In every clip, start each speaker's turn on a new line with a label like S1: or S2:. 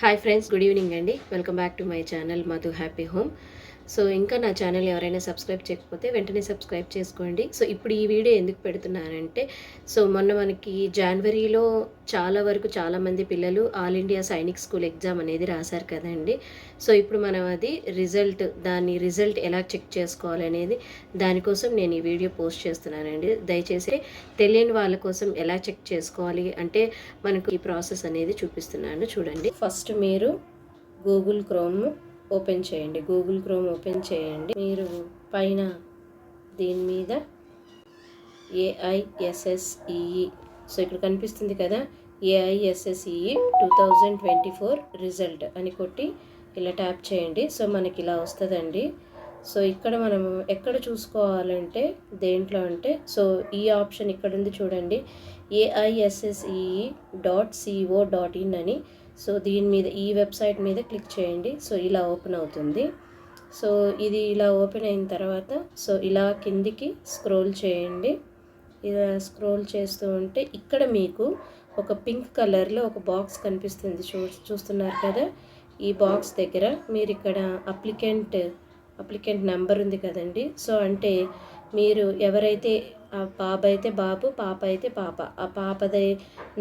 S1: Hi friends, good evening అండి. Welcome back to my channel Madhu happy home. So ఇంకా నా channel ఎవరైనా subscribe చేయకపోతే వెంటనే సబ్స్క్రైబ్ చేసుకోండి. సో ఇప్పుడు ఈ వీడియో ఎందుకు పెడుతున్నానంటే, మొన్న మనకి జనవరిలో చాలామంది పిల్లలు all India Sainik school exam అనేది రాశారు కదండి. సో ఇప్పుడు మనం అది దాని రిజల్ట్ ఎలా చెక్ చేసుకోవాలనేది దానికోసం నేను ఈ వీడియో పోస్ట్ చేస్తున్నానండి. దయచేసి తెలియని వాళ్ళ కోసం ఎలా చెక్ చేసుకోవాలి అంటే మనకు ఈ ప్రాసెస్ అనేది చూపిస్తున్నాను చూడండి. ఫస్ట్ మీరు గూగుల్ క్రోమ్ ఓపెన్ చేయండి. మీరు పైన దీని మీద AISSEE, సో ఇక్కడ కనిపిస్తుంది కదా, AISSEE 2024 రిజల్ట్ అని కొట్టి ఇలా ట్యాప్ చేయండి. సో మనకి ఇలా వస్తుందండి. సో ఇక్కడ మనము ఎక్కడ చూసుకోవాలంటే దేంట్లో అంటే, సో ఈ ఆప్షన్ ఇక్కడ ఉంది చూడండి, AISSEE.co.in అని. సో దీని మీద, ఈ వెబ్సైట్ మీద క్లిక్ చేయండి. సో ఇలా ఓపెన్ అవుతుంది. సో ఇది ఇలా ఓపెన్ అయిన తర్వాత సో ఇలా కిందికి స్క్రోల్ చేయండి. ఇలా స్క్రోల్ చేస్తూ ఉంటే ఇక్కడ మీకు ఒక పింక్ కలర్లో ఒక బాక్స్ కనిపిస్తుంది, చూస్తున్నారు కదా. ఈ బాక్స్ దగ్గర మీరు ఇక్కడ అప్లికెంట్ నెంబర్ ఉంది కదండి. సో అంటే మీరు ఎవరైతే, బాబు అయితే బాబు, పాప అయితే పాప, ఆ పాపది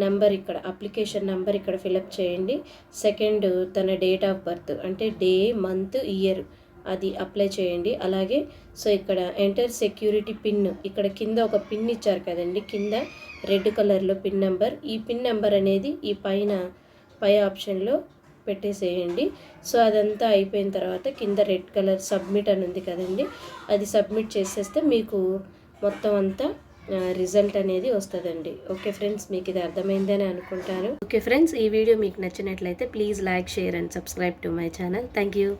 S1: నెంబర్ ఇక్కడ, అప్లికేషన్ నెంబర్ ఇక్కడ ఫిలప్ చేయండి. సెకండ్ తన డేట్ ఆఫ్ బర్త్ అంటే డే, మంత్, ఇయర్ అది అప్లై చేయండి. అలాగే సో ఇక్కడ ఎంటర్ సెక్యూరిటీ పిన్, ఇక్కడ కింద ఒక పిన్ ఇచ్చారు కదండి, కింద రెడ్ కలర్లో పిన్ నెంబర్. ఈ పిన్ నెంబర్ అనేది ఈ పై ఆప్షన్లో పెట్టేసేయండి. సో అదంతా అయిపోయిన తర్వాత కింద రెడ్ కలర్ సబ్మిట్ అని ఉంది కదండి, అది సబ్మిట్ చేసేస్తే మీకు మొత్తం అంతా రిజల్ట్ అనేది వస్తుందండి. ఓకే ఫ్రెండ్స్, మీకు ఇది అర్థమైందని అనుకుంటాను. ఓకే ఫ్రెండ్స్, ఈ వీడియో మీకు నచ్చినట్లయితే please like, share and subscribe to my channel. Thank you.